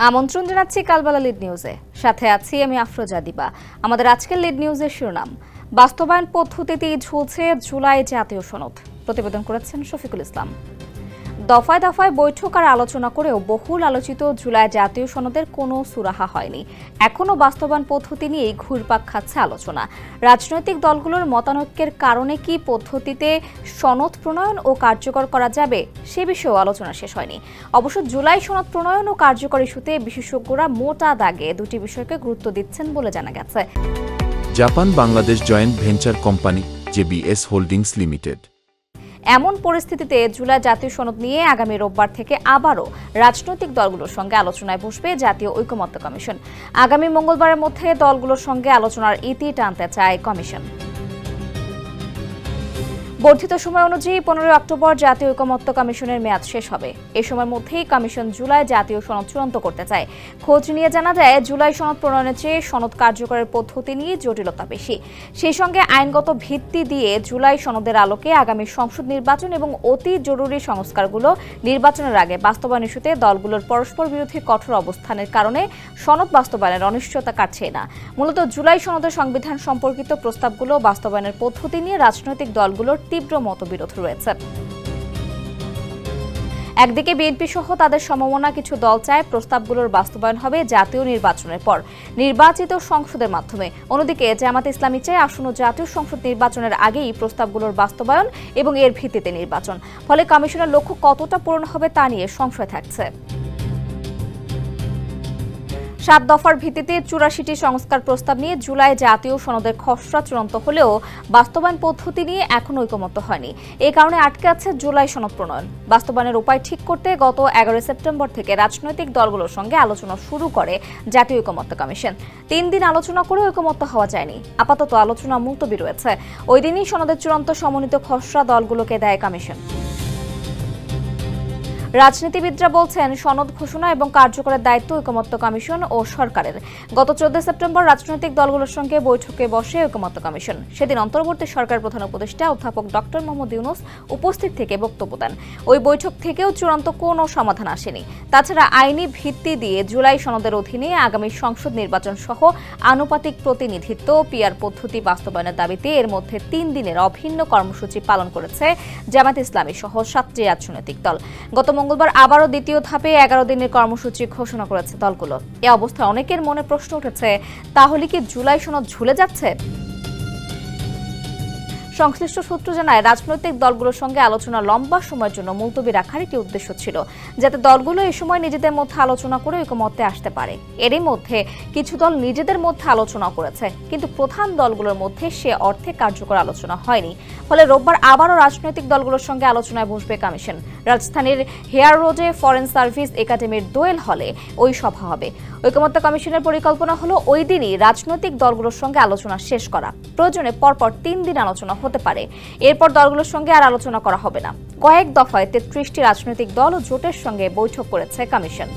আমন্ত্রণ জানাচ্ছি কালবেলা লিড নিউজে। সাথে আছি আমি আফরোজা দিবা। আমাদের আজকের লিড নিউজের শিরোনাম, বাস্তবায়ন পদ্ধতিতেই ঝুলছে জুলাই জাতীয় সনদ। প্রতিবেদন করেছেন শফিকুল ইসলাম। দফায় দফায় বৈঠক আর আলোচনা করেও বহুল আলোচিত জুলাই জাতীয় সনদের কোনো সুরাহা হয়নি। এখনও বাস্তবায়ন পদ্ধতি নিয়েই ঘুরপাক খাচ্ছে আলোচনা। রাজনৈতিক দলগুলোর মতানৈক্যের কারণে কি পদ্ধতিতে সনদ প্রণয়ন ও কার্যকর করা যাবে সে বিষয়েও আলোচনা শেষ হয়নি। অবশ্য জুলাই সনদ প্রণয়ন ও কার্যকর ইস্যুতে বিশেষজ্ঞরা মোটা দাগে দুটি বিষয়কে গুরুত্ব দিচ্ছেন বলে জানা গেছে। Japan Bangladesh joint venture company JBS holdings limited. এমন পরিস্থিতিতে জুলাই জাতীয় সনদ নিয়ে আগামী রোববার থেকে আবারও রাজনৈতিক দলগুলোর সঙ্গে আলোচনায় বসবে জাতীয় ঐকমত্য কমিশন। আগামী মঙ্গলবারের মধ্যে দলগুলোর সঙ্গে আলোচনার ইতি টানতে চায় কমিশন। বর্ধিত সময় অনুযায়ী 15 অক্টোবর জাতীয় ঐকমত্য কমিশনের মেয়াদ শেষ হবে। এ সময়ের মধ্যেই কমিশন জুলাই জাতীয় সনদ চূড়ান্ত করতে চায়। খোঁজ নিয়ে জানা যায়, জুলাই সনদ প্রণয়নের চেয়ে সনদ কার্যকরের পদ্ধতি নিয়ে জটিলতা বেশি। সেই সঙ্গে আইনগত ভিত্তি দিয়ে জুলাই সনদের আলোকে আগামী সংসদ নির্বাচন এবং অতি জরুরি সংস্কারগুলো নির্বাচনের আগে বাস্তবায়ন ইস্যুতে দলগুলোর পরস্পর বিরোধী কঠোর অবস্থানের কারণে সনদ বাস্তবায়নের অনিশ্চয়তা কাটছে না। মূলত জুলাই সনদের সংবিধান সম্পর্কিত প্রস্তাবগুলো বাস্তবায়নের পদ্ধতি নিয়ে রাজনৈতিক দলগুলোর তীব্র মতবিরোধ রয়েছে। একদিকে বিএনপি সহ তাদের সমমনা কিছু দল চায় প্রস্তাবগুলোর বাস্তবায়ন হবে জাতীয় নির্বাচনের পর নির্বাচিত সংসদের মাধ্যমে। অন্যদিকে জামায়াতে ইসলামী চায় আসন্ন জাতীয় সংসদ নির্বাচনের আগেই প্রস্তাবগুলোর বাস্তবায়ন এবং এর ভিত্তিতে নির্বাচন। ফলে কমিশনের লক্ষ্য কতটা পূরণ হবে তা নিয়ে সংশয় থাকছে। 7 দফার ভিত্তিতে 84টি সংস্কার প্রস্তাব নিয়ে জুলাই জাতীয় সনদের খসড়া চূড়ান্ত হলেও বাস্তবায়ন পদ্ধতি নিয়ে এখনো ঐকমত্য হয়নি। এই কারণে আটকে আছে জুলাই সনদ প্রণয়ন। বাস্তবায়নের উপায় ঠিক করতে গত 11 সেপ্টেম্বর থেকে রাজনৈতিক দলগুলোর সঙ্গে আলোচনা শুরু করে জাতীয় ঐকমত্য কমিশন। 3 দিন আলোচনা করে ঐকমত্য হওয়া যায়নি। আপাতত আলোচনা মুলতবি রয়েছে। ওই দিনই সনদের চূড়ান্ত সমন্বিত খসড়া দলগুলোকে দেয় কমিশন। রাজনীতিবিদরা বলছেন, সনদ ঘোষণা এবং কার্যকরের দায়িত্ব ঐকমত্য কমিশন ও সরকারের। গত 14 সেপ্টেম্বর রাজনৈতিক দলগুলোর সঙ্গে বৈঠকে বসে ঐকমত্য কমিশন। সেদিন অন্তর্বর্তী সরকার প্রধান উপদেষ্টা অধ্যাপক ডক্টর মোহাম্মদ ইউনূস উপস্থিত থেকে বক্তব্য দেন। ওই বৈঠক থেকেও চূড়ান্ত কোনো সমাধান আসেনি। তাছাড়া আইনি ভিত্তি দিয়ে জুলাই সনদের অধীনে আগামী সংসদ নির্বাচন সহ আনুপাতিক প্রতিনিধিত্ব পিআর পদ্ধতি বাস্তবায়নের দাবিতে এর মধ্যে 3 দিনের অভিন্ন কর্মসূচি পালন করেছে জামায়াতে ইসলামী সহ 7টি রাজনৈতিক দল। গত মঙ্গলবার আবারও দ্বিতীয় ধাপে 11 দিনের কর্মসূচি ঘোষণা করেছে দলগুলো। এ অবস্থায় অনেকের মনে প্রশ্ন উঠেছে, তাহলে কি জুলাই সনদ ঝুলে যাচ্ছে? সংশ্লিষ্ট সূত্র জানায়, রাজনৈতিক দলগুলোর সঙ্গে আলোচনা লম্বা সময়ের জন্য মুলতবি রাখার একটি উদ্দেশ্য ছিল, যাতে দলগুলো এই সময় নিজেদের মধ্যে আলোচনা করে ঐকমত্যে আসতে পারে। এরই মধ্যে কিছু দল নিজেদের মধ্যে আলোচনা করেছে, কিন্তু প্রধান দলগুলোর মধ্যে সে অর্থে কার্যকর আলোচনা হয়নি। ফলে রোববার আবারও রাজনৈতিক দলগুলোর সঙ্গে আলোচনায় বসবে কমিশন। রাজধানীর হেয়ার রোডে ফরেন সার্ভিস একাডেমির দোয়েল হলে ওই সভা হবে। ঐকমত্য কমিশনের পরিকল্পনা হলো ওই দিনই রাজনৈতিক দলগুলোর সঙ্গে আলোচনা শেষ করা। প্রয়োজনে পরপর 3 দিন আলোচনা হতে পারে। এরপর দলগুলোর সঙ্গে আর আলোচনা করা হবে না। কয়েক দফায় 33টি রাজনৈতিক দল ও জোটের সঙ্গে বৈঠক করেছে কমিশন।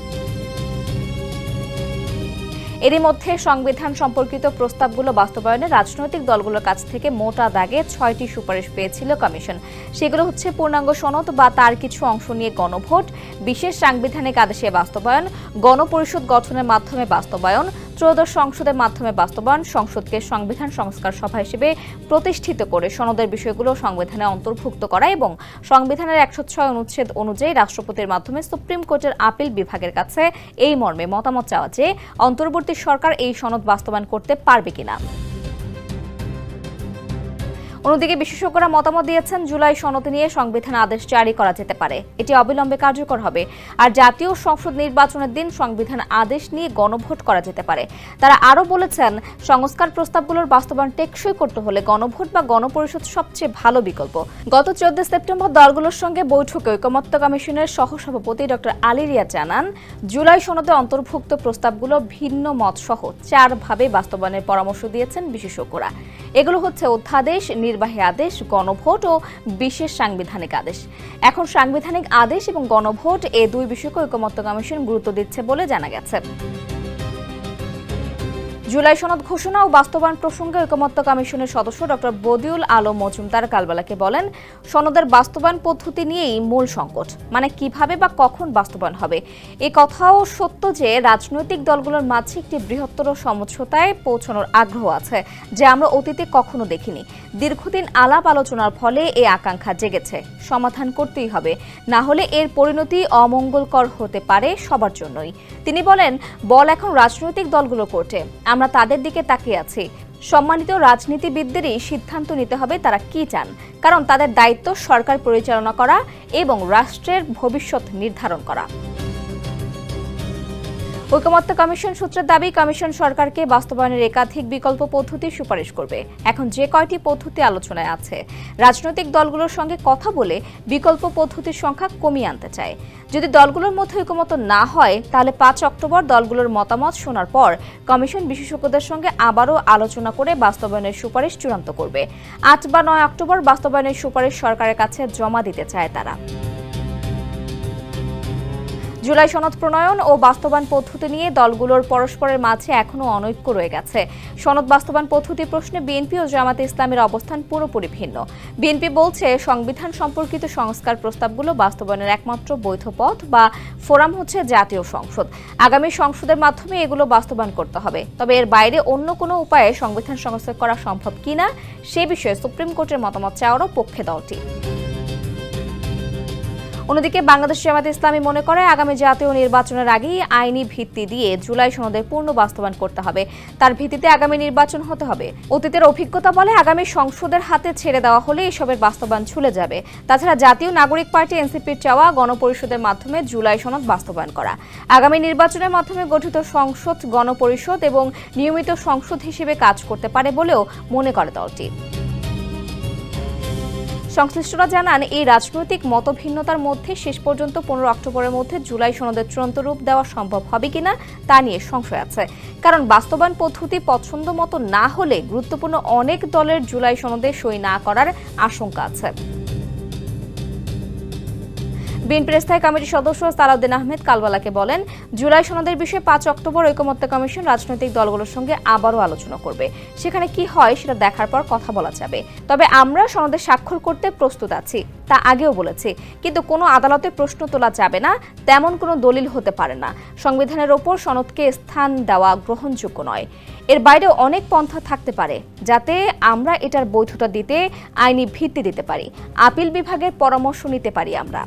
এরই মধ্যে সংবিধান সম্পর্কিত প্রস্তাবগুলো বাস্তবায়নে রাজনৈতিক দলগুলোর কাছ থেকে মোটা দাগে 6টি সুপারিশ পেয়েছিল কমিশন। সেগুলো হচ্ছে পূর্ণাঙ্গ সনদ বা তার কিছু অংশ নিয়ে গণভোট, বিশেষ সাংবিধানিক আদেশে বাস্তবায়ন, গণপরিষদ গঠনের মাধ্যমে বাস্তবায়ন, ত্রয়োদশ সংসদের মাধ্যমে বাস্তবায়ন, সংসদকে সংবিধান সংস্কার সভা হিসেবে প্রতিষ্ঠিত করে সনদের বিষয়গুলো সংবিধানে অন্তর্ভুক্ত করা এবং সংবিধানের 106 অনুচ্ছেদ অনুযায়ী রাষ্ট্রপতির মাধ্যমে সুপ্রিম কোর্টের আপিল বিভাগের কাছে এই মর্মে মতামত চাওয়া যে অন্তর্বর্তী সরকার এই সনদ বাস্তবায়ন করতে পারবে কিনা। অন্যদিকে বিশেষজ্ঞরা মতামত দিয়েছেন, জুলাই সনদ নিয়ে সংবিধান আদেশ জারি করা যেতে পারে। এটি অবিলম্বে কার্যকর হবে। আর জাতীয় সংসদ নির্বাচনের দিন সংবিধান আদেশ নিয়ে গণভোট করা যেতে পারে। তারা আরও বলেছেন, সংস্কার প্রস্তাবগুলোর বাস্তবায়ন টেকসই করতে হলে গণভোট বা গণপরিষদ সবচেয়ে ভালো বিকল্প। গত 14 সেপ্টেম্বর দলগুলোর সঙ্গে বৈঠকে ঐকমত্য কমিশনের সহসভাপতি ডক্টর আলী রিয়াদ জানান, জুলাই সনদে অন্তর্ভুক্ত প্রস্তাবগুলো ভিন্ন মত সহ 4 ভাবে বাস্তবায়নের পরামর্শ দিয়েছেন বিশেষজ্ঞরা। এগুলো হচ্ছে অধ্যাদেশ, নির্বাহী আদেশ, গণভোট ও বিশেষ সাংবিধানিক আদেশ। এখন সাংবিধানিক আদেশ এবং গণভোট এই 2 বিষয়কে ঐকমত্য কমিশন গুরুত্ব দিচ্ছে বলে জানা গেছে। জুলাই সনদ ঘোষণা ও বাস্তবায়ন প্রসঙ্গে ঐকমত্য কমিশনের সদস্য ডক্টর বদিউল আলম মজুমদার কালবেলাকে বলেন, সনদের বাস্তবায়ন পদ্ধতি নিয়েই মূল সংকট, মানে কিভাবে বা কখন বাস্তবায়ন হবে। এ কথাও সত্য যে রাজনৈতিক দলগুলোর মাঝে একটি বৃহত্তর সমঝোতায় পৌঁছানোর আগ্রহ আছে, যা আমরা অতীতে কখনো দেখিনি। দীর্ঘদিন আলাপ আলোচনার ফলে এই আকাঙ্ক্ষা জেগেছে, সমাধান করতেই হবে, না হলে এর পরিণতি অমঙ্গলকর হতে পারে সবার জন্যই। তিনি বলেন, বল এখন রাজনৈতিক দলগুলো কোর্টে, আমরা তাদের দিকে তাকিয়ে আছি। সম্মানিত রাজনীতিবিদদেরই সিদ্ধান্ত নিতে হবে তারা কি চান, কারণ তাদের দায়িত্ব সরকার পরিচালনা করা এবং রাষ্ট্রের ভবিষ্যৎ নির্ধারণ করা। ঐকমত্য কমিশন সূত্রের দাবি, কমিশন সরকারকে বাস্তবায়নের একাধিক বিকল্প পদ্ধতির সুপারিশ করবে। এখন যে কয়টি পদ্ধতি আলোচনায় আছে, রাজনৈতিক দলগুলোর সঙ্গে কথা বলে বিকল্প পদ্ধতির সংখ্যা কমিয়ে আনতে চায়। যদি দলগুলোর মধ্যে ঐকমত্য না হয়, তাহলে 5 অক্টোবর দলগুলোর মতামত শোনার পর কমিশন বিশেষজ্ঞদের সঙ্গে আবারও আলোচনা করে বাস্তবায়নের সুপারিশ চূড়ান্ত করবে। 8 বা 9 অক্টোবর বাস্তবায়নের সুপারিশ সরকারের কাছে জমা দিতে চায় তারা। জুলাই সনদ প্রণয়ন ও বাস্তবায়ন পদ্ধতি নিয়ে দলগুলোর পরস্পরের মাঝে এখনও অনৈক্য রয়ে গেছে। সনদ বাস্তবায়ন পদ্ধতি প্রশ্নে বিএনপি ও জামায়াতে ইসলামের অবস্থান পুরোপুরি ভিন্ন। বিএনপি বলছে, সংবিধান সম্পর্কিত সংস্কার প্রস্তাবগুলো বাস্তবায়নের একমাত্র বৈধ পথ বা ফোরাম হচ্ছে জাতীয় সংসদ। আগামী সংসদের মাধ্যমে এগুলো বাস্তবায়ন করতে হবে। তবে এর বাইরে অন্য কোনো উপায়ে সংবিধান সংস্কার করা সম্ভব কিনা সে বিষয়ে সুপ্রিম কোর্টের মতামত চাওয়ারও পক্ষে দলটি। অন্যদিকে বাংলাদেশ জামায়াতে ইসলামী মনে করে, আগামী জাতীয় নির্বাচনের আগেই আইনি ভিত্তি দিয়ে জুলাই সনদের পূর্ণ বাস্তবায়ন করতে হবে। তার ভিত্তিতে আগামী নির্বাচন হতে হবে। অতীতের অভিজ্ঞতা বলে, আগামী সংসদের হাতে ছেড়ে দেওয়া হলে এসবের বাস্তবায়ন ছুলে যাবে। তাছাড়া জাতীয় নাগরিক পার্টি এনসিপির চাওয়া গণপরিষদের মাধ্যমে জুলাই সনদ বাস্তবায়ন করা। আগামী নির্বাচনের মাধ্যমে গঠিত সংসদ গণপরিষদ এবং নিয়মিত সংসদ হিসেবে কাজ করতে পারে বলেও মনে করে দলটি। সংশ্লিষ্টরা জানান, এই রাজনৈতিক মতভিন্নতার মধ্যে শেষ পর্যন্ত 15 অক্টোবরের মধ্যে জুলাই সনদের চূড়ান্ত রূপ দেওয়া সম্ভব হবে কিনা তা নিয়ে সংশয় আছে। কারণ বাস্তবায়ন পদ্ধতি পছন্দ মতো না হলে গুরুত্বপূর্ণ অনেক দলের জুলাই সনদে সই না করার আশঙ্কা আছে। বিএনপির স্থায়ী কমিটির সদস্য সালাউদ্দিন আহমেদ কালবেলাকে বলেন, জুলাই সনদের বিষয়ে 5 অক্টোবর ঐকমত্য কমিশন রাজনৈতিক দলগুলোর সঙ্গে আবারও আলোচনা করবে। সেখানে কি হয় সেটা দেখার পর কথা বলা যাবে। তবে আমরা সনদে স্বাক্ষর করতে প্রস্তুত আছি, তা আগেও বলেছি। কিন্তু কোনো আদালতে প্রশ্ন তোলা যাবে না, তেমন কোনো দলিল হতে পারে না। সংবিধানের ওপর সনদকে স্থান দেওয়া গ্রহণযোগ্য নয়। এর বাইরেও অনেক পন্থা থাকতে পারে যাতে আমরা এটার বৈধতা দিতে আইনি ভিত্তি দিতে পারি। আপিল বিভাগের পরামর্শ নিতে পারি আমরা।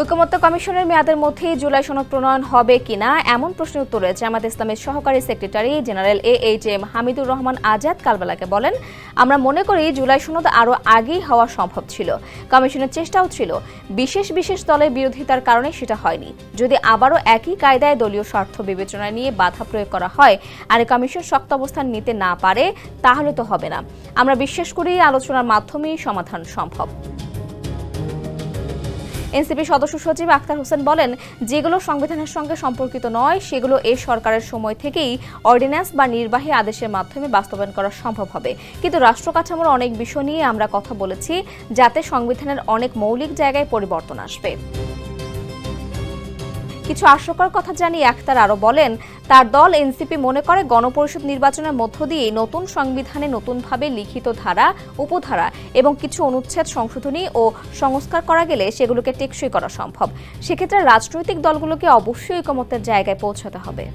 ঐকমত্য কমিশনের মেয়াদের মধ্যেই জুলাই সনদ প্রণয়ন হবে কিনা এমন প্রশ্নের উত্তরে জামায়াতে ইসলামের সহকারী secretary general AHM Hamidur Rahman Azad কালবেলাকে বলেন, আমরা মনে করি জুলাই সনদ আরও আগেই হওয়া সম্ভব ছিল। কমিশনের চেষ্টাও ছিল, বিশেষ বিশেষ দলের বিরোধিতার কারণে সেটা হয়নি। যদি আবারও একই কায়দায় দলীয় স্বার্থ বিবেচনা নিয়ে বাধা প্রয়োগ করা হয় আর কমিশন শক্ত অবস্থান নিতে না পারে, তাহলে তো হবে না। আমরা বিশ্বাস করি আলোচনার মাধ্যমেই সমাধান সম্ভব। এনসিপি সদস্য সচিব আখতার হোসেন বলেন, যেগুলো সংবিধানের সঙ্গে সম্পর্কিত নয় সেগুলো এই সরকারের সময় থেকেই অর্ডিন্যান্স বা নির্বাহী আদেশের মাধ্যমে বাস্তবায়ন করা সম্ভব হবে। কিন্তু রাষ্ট্র কাঠামোর অনেক বিষয় নিয়ে আমরা কথা বলেছি, যাতে সংবিধানের অনেক মৌলিক জায়গায় পরিবর্তন আসবে। কিছু হাস্যকর কথা জানিয়ে আখতার আরও বলেন, তার দল এনসিপি মনে করে গণপরিষদ নির্বাচনের মধ্য দিয়ে নতুন সংবিধানে নতুনভাবে লিখিত ধারা, উপধারা এবং কিছু অনুচ্ছেদ সংশোধনী ও সংস্কার করা গেলে সেগুলোকে টেকসই করা সম্ভব। সেক্ষেত্রে রাজনৈতিক দলগুলোকে অবশ্যই ঐকমত্যের জায়গায় পৌঁছাতে হবে।